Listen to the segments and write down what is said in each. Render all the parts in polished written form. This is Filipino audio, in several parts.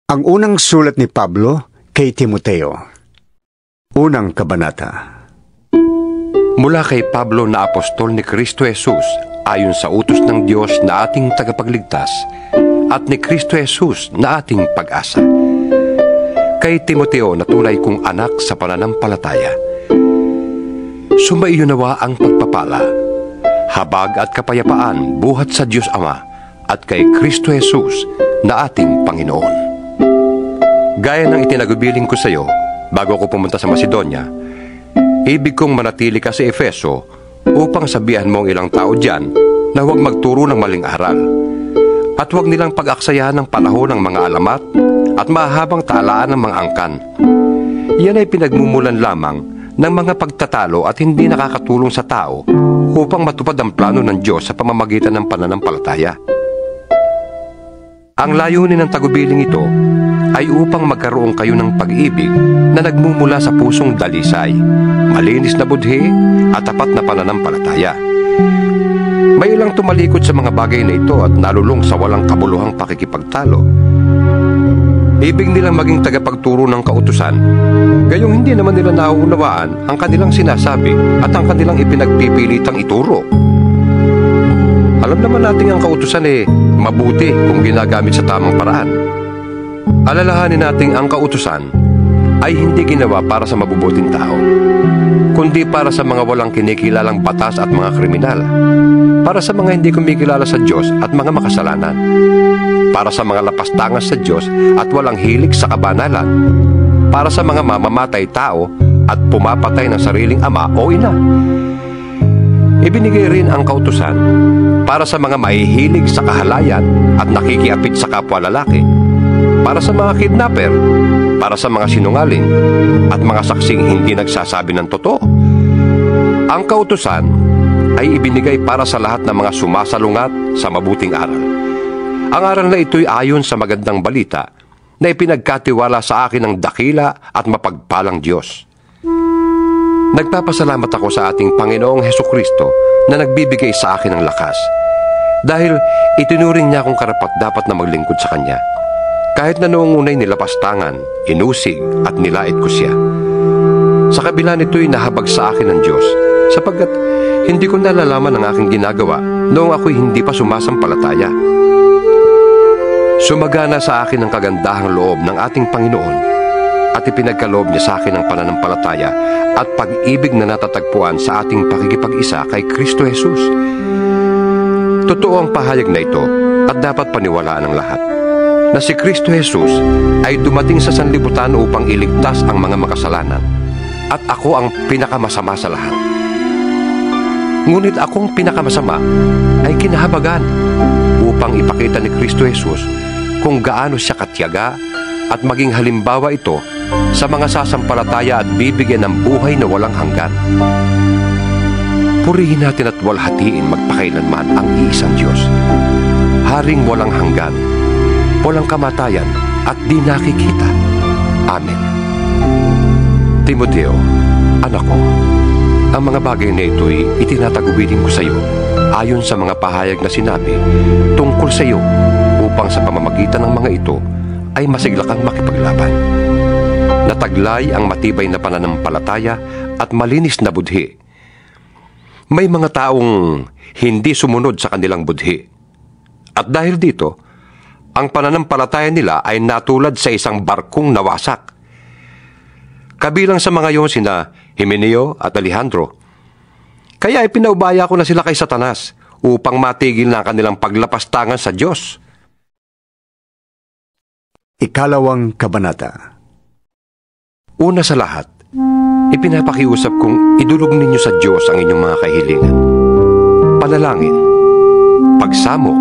Ang unang sulat ni Pablo kay Timoteo. Unang kabanata. Mula kay Pablo na apostol ni Kristo Jesus ayon sa utos ng Diyos na ating tagapagligtas at ni Kristo Jesus na ating pag-asa. Kay Timoteo na tunay kong anak sa pananampalataya. Sumaiyo nawa ang pagpapala, habag at kapayapaan buhat sa Diyos Ama at kay Kristo Jesus na ating Panginoon. Gaya ng itinagubiling ko sa iyo bago ko pumunta sa Macedonia, ibig kong manatili ka sa Efeso upang sabihan mo ang ilang tao diyan na huwag magturo ng maling aral at huwag nilang pag-aksayahan ng panahon ng mga alamat at mahabang taalaan ng mga angkan. Yan ay pinagmumulan lamang ng mga pagtatalo at hindi nakakatulong sa tao upang matupad ang plano ng Diyos sa pamamagitan ng pananampalataya. Ang layunin ng tagubiling ito ay upang magkaroon kayo ng pag-ibig na nagmumula sa pusong dalisay, malinis na budhi at tapat na pananampalataya. May ilang tumalikod sa mga bagay na ito at nalulong sa walang kabuluhang pakikipagtalo. Ibig nilang maging tagapagturo ng kautusan, gayong hindi naman nila nauunawaan ang kanilang sinasabi at ang kanilang ipinagpipilitang ituro. Alam naman natin ang kautusan mabuti kung ginagamit sa tamang paraan. Alalahanin natin ang kautusan ay hindi ginawa para sa mabubuting tao, kundi para sa mga walang kinikilalang batas at mga kriminal, para sa mga hindi kumikilala sa Diyos at mga makasalanan, para sa mga lapastangas sa Diyos at walang hilig sa kabanalan, para sa mga mamamatay tao at pumapatay ng sariling ama o ina. Ibinigay rin ang kautusan para sa mga mahihilig sa kahalayan at nakikiapit sa kapwa lalaki, para sa mga kidnapper, para sa mga sinungaling, at mga saksing hindi nagsasabi ng totoo. Ang kautusan ay ibinigay para sa lahat ng mga sumasalungat sa mabuting aral. Ang aral na ito'y ayon sa magandang balita na ipinagkatiwala sa akin ng dakila at mapagpalang Diyos. Nagpapasalamat ako sa ating Panginoong Hesukristo na nagbibigay sa akin ng lakas, dahil itinuring niya akong karapat-dapat na maglingkod sa Kanya. Kahit na noong unay nilapastangan, inusig at nilait ko siya. Sa kabila nito'y nahabag sa akin ng Diyos, sapagkat hindi ko nalalaman ang aking ginagawa noong ako'y hindi pa sumasampalataya. Sumagana sa akin ang kagandahang loob ng ating Panginoon at ipinagkaloob niya sa akin ang pananampalataya at pag-ibig na natatagpuan sa ating pakikipag-isa kay Kristo Jesus. Totoo ang pahayag na ito at dapat paniwalaan ng lahat, na si Kristo Jesus ay dumating sa sanlibutan upang iligtas ang mga makasalanan, at ako ang pinakamasama sa lahat. Ngunit akong pinakamasama ay kinahabagan upang ipakita ni Kristo Jesus kung gaano siya katiyaga at maging halimbawa ito sa mga sasampalataya at bibigyan ng buhay na walang hanggan. Purihin natin at walhatiin magpakailanman ang iisang Diyos, Haring walang hanggan, walang kamatayan at di nakikita. Amen. Timoteo, anak ko, ang mga bagay na ito'y itinatagubilin ko sa iyo ayon sa mga pahayag na sinabi tungkol sa iyo, upang sa pamamagitan ng mga ito ay masigla kang makipaglaban. Nataglay ang matibay na pananampalataya at malinis na budhi. May mga taong hindi sumunod sa kanilang budhi, at dahil dito, ang pananampalataya nila ay natulad sa isang barkong nawasak. Kabilang sa mga iyon sina Himeneo at Alejandro. Kaya ipinaubaya ko na sila kay Satanas upang matigil na kanilang paglapastangan sa Diyos. Ikalawang kabanata. Una sa lahat, ipinapakiusap kong idulog ninyo sa Diyos ang inyong mga kahilingan, panalangin, pagsamo,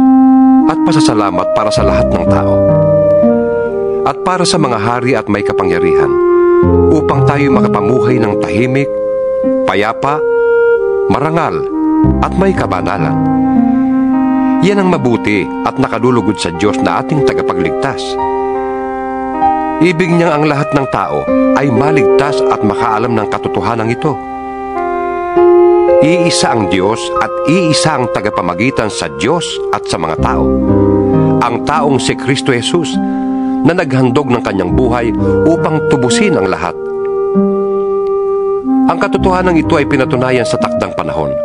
at pasasalamat para sa lahat ng tao, at para sa mga hari at may kapangyarihan, upang tayo makapamuhay ng tahimik, payapa, marangal, at may kabanalan. Yan ang mabuti at nakalulugod sa Diyos na ating tagapagligtas. Ibig niyang ang lahat ng tao ay maligtas at makaalam ng katotohanan ito. Iisa ang Diyos at iisa ang tagapamagitan sa Diyos at sa mga tao, ang taong si Kristo Jesus, na naghandog ng kanyang buhay upang tubusin ang lahat. Ang katotohanan ito ay pinatunayan sa takdang panahon.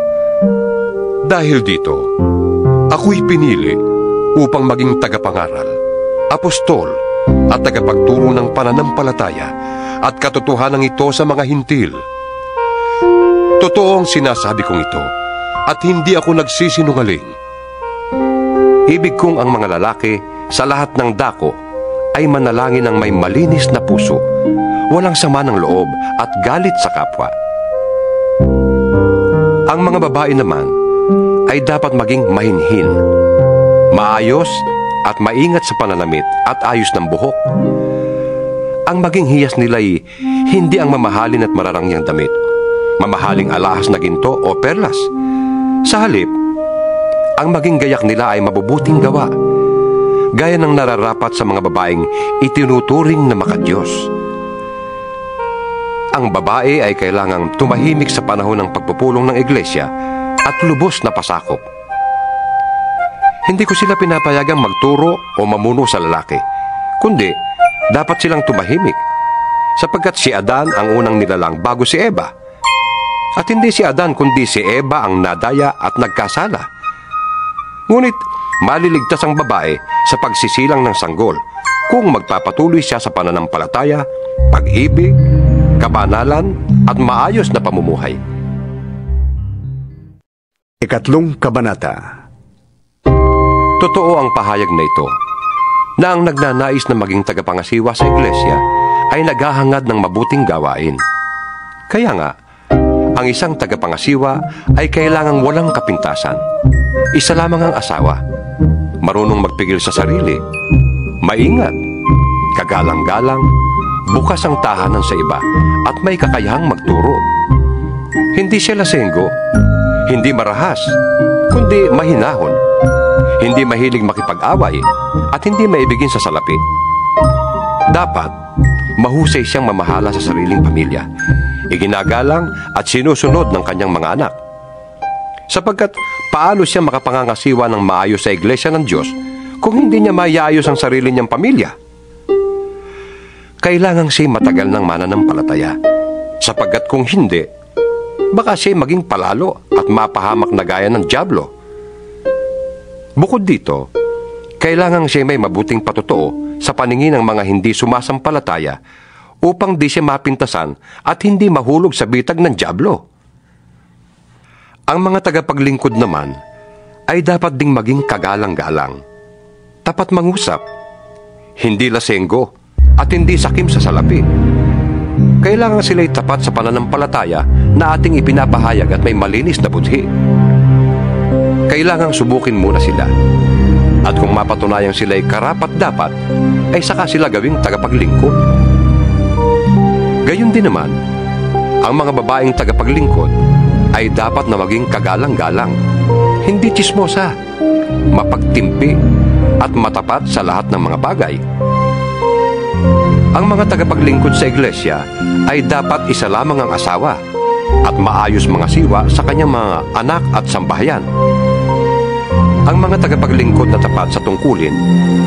Dahil dito, ako'y pinili upang maging tagapangaral, apostol, at tagapagturo ng pananampalataya at katotohanan ito sa mga hintil. Totoo ang sinasabi kong ito at hindi ako nagsisinungaling. Ibig kong ang mga lalaki sa lahat ng dako ay manalangin ng may malinis na puso, walang sama ng loob at galit sa kapwa. Ang mga babae naman ay dapat maging mahinhin, maayos at maingat sa pananamit at ayos ng buhok. Ang maging hiyas nila'y hindi ang mamahalin at mararangyang damit, mamahaling alahas na ginto o perlas. Sa halip, ang maging gayak nila ay mabubuting gawa, gaya ng nararapat sa mga babaeng itinuturing na makadiyos. Ang babae ay kailangang tumahimik sa panahon ng pagpupulong ng iglesia at lubos na pasakop. Hindi ko sila pinapayagang magturo o mamuno sa lalaki, kundi dapat silang tumahimik, sapagkat si Adan ang unang nilalang bago si Eva. At hindi si Adan kundi si Eva ang nadaya at nagkasala. Ngunit maliligtas ang babae sa pagsisilang ng sanggol kung magpapatuloy siya sa pananampalataya, pag-ibig, kabanalan at maayos na pamumuhay. Ikatlong kabanata. Totoo ang pahayag na ito, na ang nagnanais na maging tagapangasiwa sa iglesia ay naghahangad ng mabuting gawain. Kaya nga, ang isang tagapangasiwa ay kailangang walang kapintasan. Isa lamang ang asawa, marunong magpigil sa sarili, maingat, kagalang-galang, bukas ang tahanan sa iba at may kakayahang magturo. Hindi siya lasenggo, hindi marahas, kundi mahinahon, hindi mahilig makipag-away at hindi maibigin sa salapi. Dapat mahusay siyang mamahala sa sariling pamilya, iginagalang at sinusunod ng kanyang mga anak. Sapagkat paano siya makapangangasiwa ng maayos sa iglesia ng Diyos kung hindi niya maiayos ang sarili niyang pamilya? Kailangang siya matagal ng mananampalataya, sapagkat kung hindi, baka siya maging palalo at mapahamak na gaya ng dyablo. Bukod dito, kailangang siya may mabuting patotoo sa paningin ng mga hindi sumasampalataya upang di siya mapintasan at hindi mahulog sa bitag ng dyablo. Ang mga tagapaglingkod naman ay dapat ding maging kagalang-galang, tapat mangusap, hindi lasenggo at hindi sakim sa salapi. Kailangan sila'y tapat sa pananampalataya na ating ipinapahayag at may malinis na budhi. Kailangang subukin muna sila. At kung mapatunayan sila'y karapat-dapat, ay saka sila gawing tagapaglingkod. Gayon din naman, ang mga babaeng tagapaglingkod ay dapat na maging kagalang-galang, hindi tsismosa, mapagtimpi, at matapat sa lahat ng mga bagay. Ang mga tagapaglingkod sa iglesia ay dapat isa lamang ang asawa at maayos mga siwa sa kanyang mga anak at sambahayan. Ang mga tagapaglingkod na tapat sa tungkulin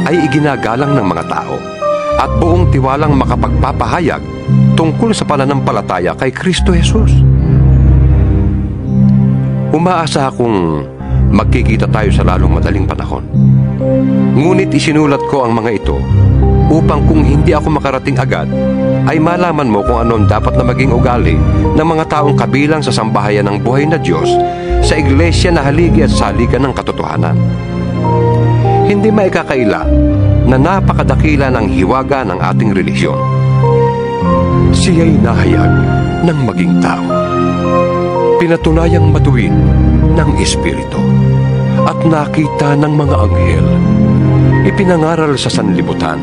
ay iginagalang ng mga tao at buong tiwalang makapagpapahayag tungkol sa pananampalataya kay Kristo Jesus. Umaasa akong magkikita tayo sa lalong madaling panahon. Ngunit isinulat ko ang mga ito upang kung hindi ako makarating agad, ay malaman mo kung ano dapat na maging ugali ng mga taong kabilang sa sambahayan ng buhay na Diyos sa iglesia na haligi at saligan ng katotohanan. Hindi maikakaila na napakadakila ng hiwaga ng ating relihiyon. Siya'y nahayag ng maging tao, pinatunayang matuwid ng Espiritu, at nakita ng mga anghel, ipinangaral sa sanlibutan,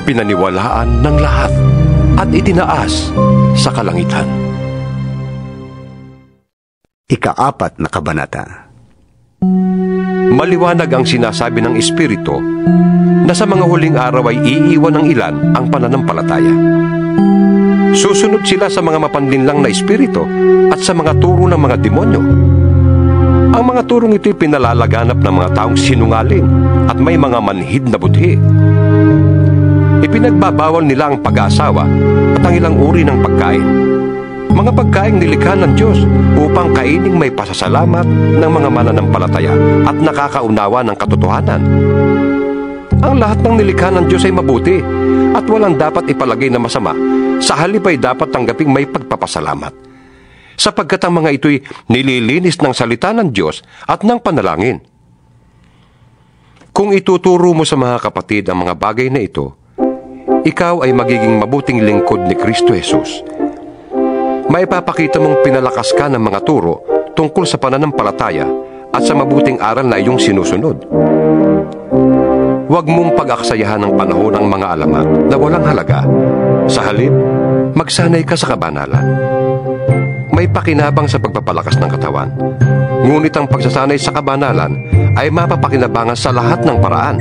pinaniwalaan ng lahat at itinaas sa kalangitan. Ika-4 na kabanata. Maliwanag ang sinasabi ng Espiritu na sa mga huling araw ay iiwan ng ilan ang pananampalataya. Susunod sila sa mga mapanlinlang na espiritu at sa mga turo ng mga demonyo. Ang mga turong ito'y pinalalaganap ng mga taong sinungaling at may mga manhid na budhi. Ipinagbabawal nila ang pag-aasawa at ang ilang uri ng pagkain. Mga pagkaing nilikha ng Diyos upang kaining may pasasalamat ng mga mananampalataya at nakakaunawa ng katotohanan. Ang lahat ng nilikha ng Diyos ay mabuti at walang dapat ipalagay na masama. Sa halip ay dapat tanggaping may pagpapasalamat, sapagkat ang mga ito'y nililinis ng salita ng Diyos at ng panalangin. Kung ituturo mo sa mga kapatid ang mga bagay na ito, ikaw ay magiging mabuting lingkod ni Kristo Jesus. Maipapakita mong pinalakas ka ng mga turo tungkol sa pananampalataya at sa mabuting aral na iyong sinusunod. Huwag mong pag-aksayahan ng panahon ang mga alamat na walang halaga. Sa halip, magsanay ka sa kabanalan. May pakinabang sa pagpapalakas ng katawan. Ngunit ang pagsasanay sa kabanalan ay mapapakinabangan sa lahat ng paraan,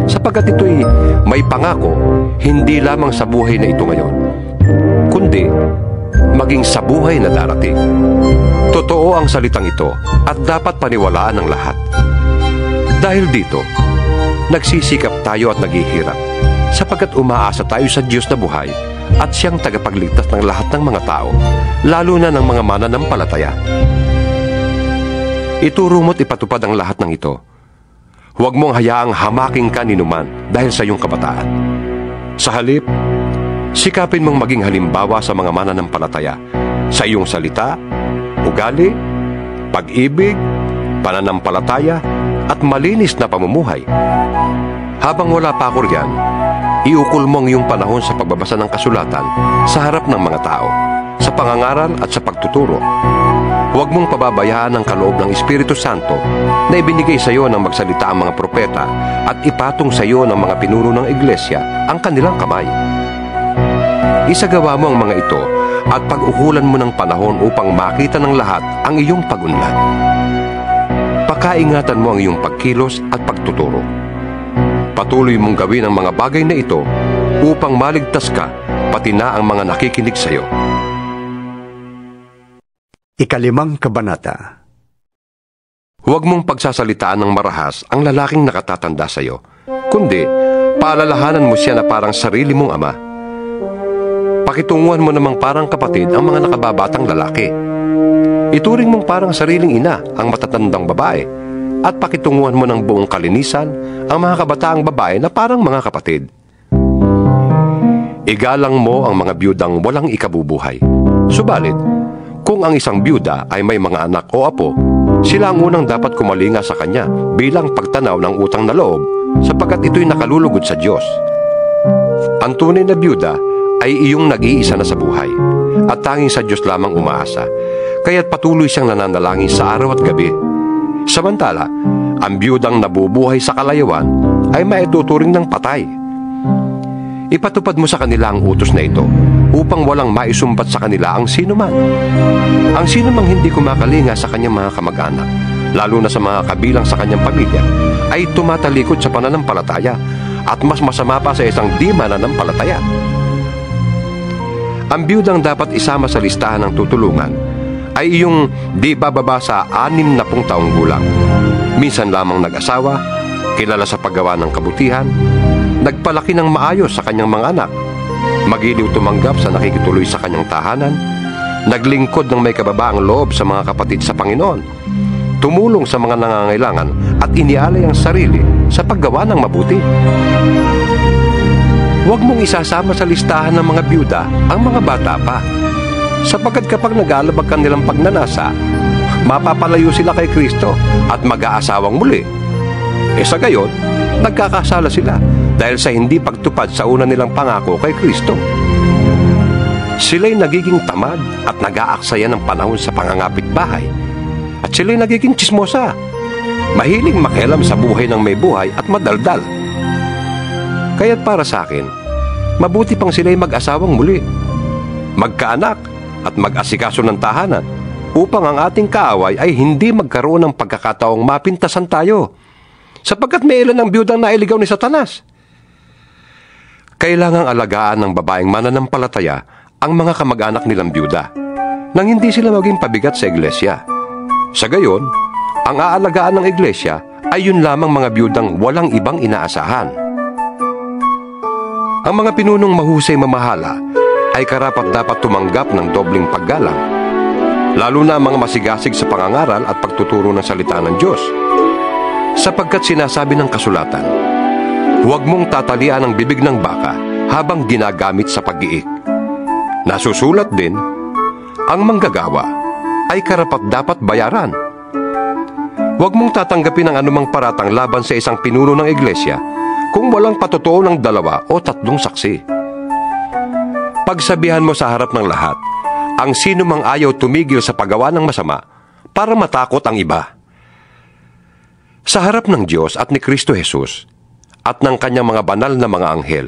sapagkat ito'y may pangako hindi lamang sa buhay na ito ngayon, kundi maging sa buhay na darating. Totoo ang salitang ito at dapat paniwalaan ng lahat. Dahil dito, nagsisikap tayo at naghihirap, sapagkat umaasa tayo sa Diyos na buhay at siyang tagapagligtas ng lahat ng mga tao, lalo na ng mga mananampalataya. Ituro mo't ipatupad ang lahat ng ito. Huwag mong hayaang hamaking ka ninuman dahil sa iyong kabataan. Sa halip, sikapin mong maging halimbawa sa mga mananampalataya sa iyong salita, ugali, pag-ibig, pananampalataya, at malinis na pamumuhay. Habang wala pa ako riyan, iukol mo ang iyong panahon sa pagbabasa ng kasulatan sa harap ng mga tao, sa pangangaral at sa pagtuturo. Huwag mong pababayaan ang kaloob ng Espiritu Santo na ibinigay sa iyo ng magsalita ang mga propeta at ipatong sa iyo ng mga pinuno ng iglesia ang kanilang kamay. Isagawa mo ang mga ito at pag-ukulan mo ng panahon upang makita ng lahat ang iyong pag-unlad. Pakaingatan mo ang iyong pagkilos at pagtuturo. Patuloy mong gawin ang mga bagay na ito upang maligtas ka, pati na ang mga nakikinig sa iyo. Ikalimang kabanata. Huwag mong pagsasalitaan ng marahas ang lalaking nakatatanda sa iyo, kundi paalalahanan mo siya na parang sarili mong ama. Pakitunguhan mo namang parang kapatid ang mga nakababatang lalaki. Ituring mong parang sariling ina ang matatandang babae, at pakitunguhan mo ng buong kalinisan ang mga kabataang babae na parang mga kapatid. Igalang mo ang mga biyudang walang ikabubuhay. Subalit, kung ang isang biyuda ay may mga anak o apo, sila ang unang dapat kumalinga sa kanya bilang pagtanaw ng utang na loob, sapagkat ito'y nakalulugod sa Diyos. Ang tunay na biyuda ay iyong nag-iisa na sa buhay, at tanging sa Diyos lamang umaasa, kaya't patuloy siyang nananalangin sa araw at gabi. Samantala, ang biyudang nabubuhay sa kalayawan ay maituturing ng patay. Ipatupad mo sa kanila ang utos na ito upang walang maisumbat sa kanila ang sinuman. Ang sinumang hindi kumakalinga sa kanyang mga kamag-anak, lalo na sa mga kabilang sa kanyang pamilya, ay tumatalikod sa pananampalataya at mas masama pa sa isang di mananampalataya. Ang biyudang dapat isama sa listahan ng tutulungan ay iyong di bababa sa 60 taong gulang. Minsan lamang nag-asawa, kilala sa paggawa ng kabutihan, nagpalaki ng maayos sa kanyang mga anak, magiliw tumanggap sa nakikituloy sa kanyang tahanan, naglingkod ng may kababaang loob sa mga kapatid sa Panginoon, tumulong sa mga nangangailangan at inialay ang sarili sa paggawa ng mabuti. Huwag mong isasama sa listahan ng mga biyuda ang mga bata pa, sapagkat kapag nag-aalabag kanilang pagnanasa, mapapalayo sila kay Kristo at mag-aasawang muli. Sa gayon, nagkakasala sila dahil sa hindi pagtupad sa una nilang pangako kay Kristo. Sila'y nagiging tamad at nag-aaksaya ng panahon sa pangangapit bahay, at sila'y nagiging tsismosa, mahiling makialam sa buhay ng may buhay at madaldal. Kaya't para sa akin, mabuti pang sila'y mag-asawang muli, magkaanak at mag-asikaso ng tahanan, upang ang ating kaaway ay hindi magkaroon ng pagkakataong mapintasan tayo, sapagkat may ilan ang biyudang nailigaw ni Satanas. Kailangang alagaan ng babaeng mananampalataya ang mga kamag-anak nilang biyuda, nang hindi sila maging pabigat sa iglesia. Sa gayon, ang aalagaan ng iglesia ay yun lamang mga biyudang walang ibang inaasahan. Ang mga pinunong mahusay mamahala ay karapat-dapat tumanggap ng dobling paggalang, lalo na ang mga masigasig sa pangangaral at pagtuturo ng salita ng Diyos. Sapagkat sinasabi ng kasulatan, huwag mong tatalian ang bibig ng baka habang ginagamit sa pag-iik. Nasusulat din, ang manggagawa ay karapat-dapat bayaran. Huwag mong tatanggapin ang anumang paratang laban sa isang pinuno ng iglesia kung walang patotoo ng 2 o 3 saksi. Pagsabihan mo sa harap ng lahat ang sino mang ayaw tumigil sa paggawa ng masama para matakot ang iba. Sa harap ng Diyos at ni Kristo Jesus at ng kanyang mga banal na mga anghel,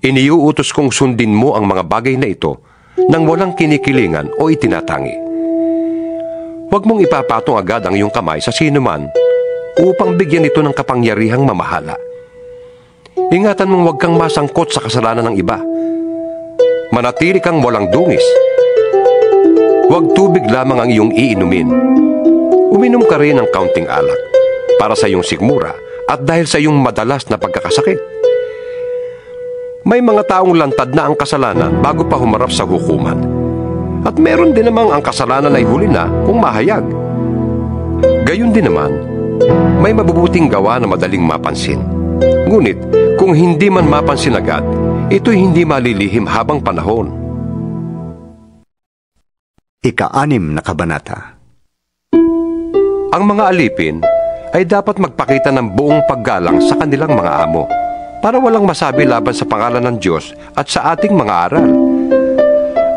iniuutos kong sundin mo ang mga bagay na ito nang walang kinikilingan o itinatangi. Huwag mong ipapatong agad ang iyong kamay sa sino man upang bigyan ito ng kapangyarihang mamahala. Ingatan mong huwag kang masangkot sa kasalanan ng iba. Manatili kang walang dungis. Huwag tubig lamang ang iyong iinumin. Uminom ka rin ng kaunting alak para sa iyong sigmura at dahil sa iyong madalas na pagkakasakit. May mga taong lantad na ang kasalanan bago pa humarap sa hukuman. At meron din namang ang kasalanan ay huli na kung mahayag. Gayon din naman, may mabubuting gawa na madaling mapansin. Ngunit kung hindi man mapansin agad, ito'y hindi malilihim habang panahon. Ika-6 na kabanata. Ang mga alipin ay dapat magpakita ng buong paggalang sa kanilang mga amo para walang masabi laban sa pangalan ng Diyos at sa ating mga aral.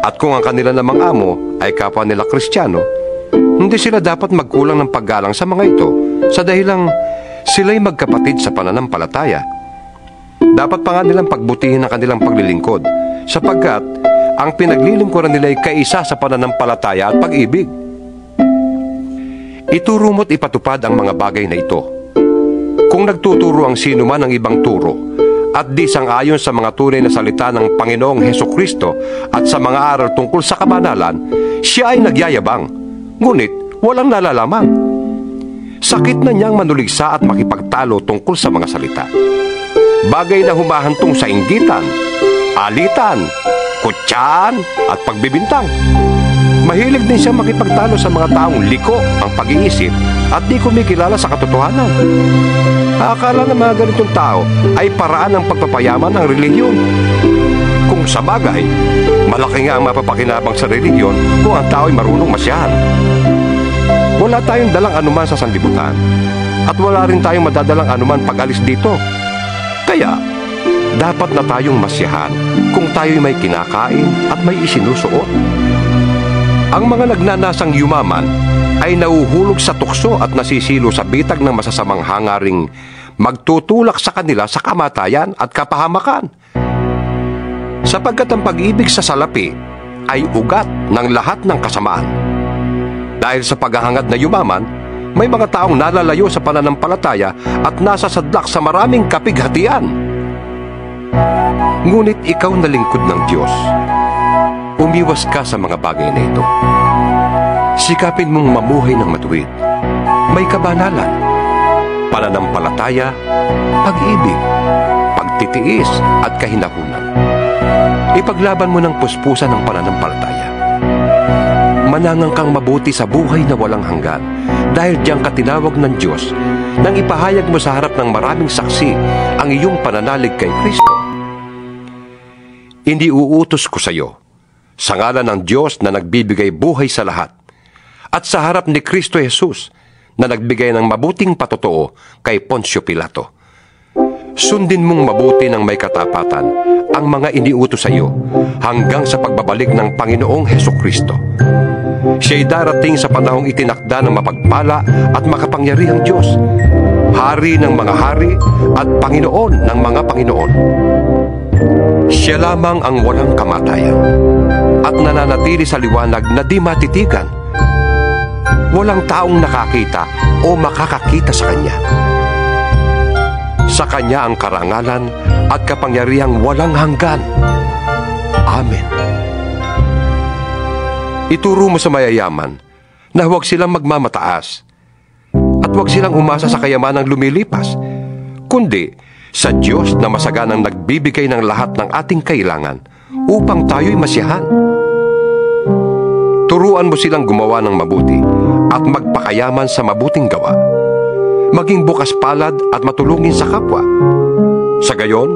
At kung ang kanila namang amo ay kapwa nila Kristiyano, hindi sila dapat magkulang ng paggalang sa mga ito sa dahilang sila'y magkapatid sa pananampalataya. Dapat pa nga nilang pagbutihin ang kanilang paglilingkod sapagkat ang pinaglilingkuran nila ay kaisa sa pananampalataya at pag-ibig. Ituro mo't ipatupad ang mga bagay na ito. Kung nagtuturo ang sino man ng ibang turo at di sang-ayon sa mga tunay na salita ng Panginoong Hesukristo at sa mga aral tungkol sa kabanalan, siya ay nagyayabang, ngunit walang nalalaman. Sakit na niyang manuligsa at makipagtalo tungkol sa mga salita. Bagay na humahantong sa inggitan, alitan, kutsaan at pagbibintang. Mahilig din siya makipagtalo sa mga taong liko ang pag-iisip at di kumikilala sa katotohanan. Akala ng mga ganitong tao ay paraan ng pagpapayaman ng relihiyon. Kung sa bagay, malaki nga ang mapapakinabang sa relihiyon kung ang tao ay marunong masiyahan. Wala tayong dalang anuman sa sanlibutan at wala rin tayong madadalang anuman pag-alis dito. Kaya, dapat na tayong masiyahan kung tayo'y may kinakain at may isinusuot. Ang mga nagnanasang yumaman ay nahuhulog sa tukso at nasisilo sa bitag ng masasamang hangaring magtutulak sa kanila sa kamatayan at kapahamakan. Sapagkat ang pag-ibig sa salapi ay ugat ng lahat ng kasamaan. Dahil sa paghahangad na yumaman, may mga taong nalalayo sa pananampalataya at nasa sadlak sa maraming kapighatian. Ngunit ikaw na lingkod ng Diyos, umiwas ka sa mga bagay na ito. Sikapin mong mamuhay ng matuwid, may kabanalan, pananampalataya, pag-ibig, pagtitiis at kahinahunan. Ipaglaban mo ng puspusan ng pananampalataya. Manangang kang mabuti sa buhay na walang hanggan dahil diyang katinawag ng Diyos nang ipahayag mo sa harap ng maraming saksi ang iyong pananalig kay Kristo. Hindi uutos ko sa iyo sa ngalan ng Diyos na nagbibigay buhay sa lahat at sa harap ni Kristo Jesus na nagbigay ng mabuting patotoo kay Poncio Pilato. Sundin mong mabuti ng may katapatan ang mga iniutos sa iyo hanggang sa pagbabalik ng Panginoong Hesukristo. Siya'y darating sa panahong itinakda ng mapagpala at makapangyarihang Diyos, Hari ng mga hari at Panginoon ng mga Panginoon. Siya lamang ang walang kamatayan at nananatili sa liwanag na di matitigan. Walang taong nakakita o makakakita sa Kanya. Sa Kanya ang karangalan at kapangyarihang walang hanggan. Amen. Ituro mo sa mayayaman na huwag silang magmamataas at huwag silang umasa sa kayamanang lumilipas, kundi sa Diyos na masaganang nagbibigay ng lahat ng ating kailangan upang tayo'y masiyahan. Turuan mo silang gumawa ng mabuti at magpakayaman sa mabuting gawa. Maging bukas palad at matulungin sa kapwa. Sa gayon,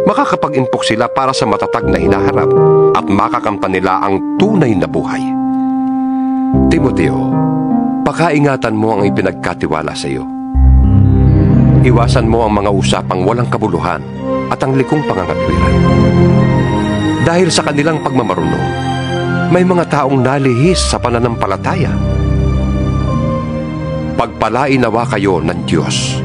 makakapag-impok sila para sa matatag na hinaharap at makakamtan nila ang tunay na buhay. Timoteo, pakaingatan mo ang ipinagkatiwala sa iyo. Iwasan mo ang mga usapang walang kabuluhan at ang likong pangangatwiran. Dahil sa kanilang pagmamarunong, may mga taong nalihis sa pananampalataya. Pagpalain nawa kayo ng Diyos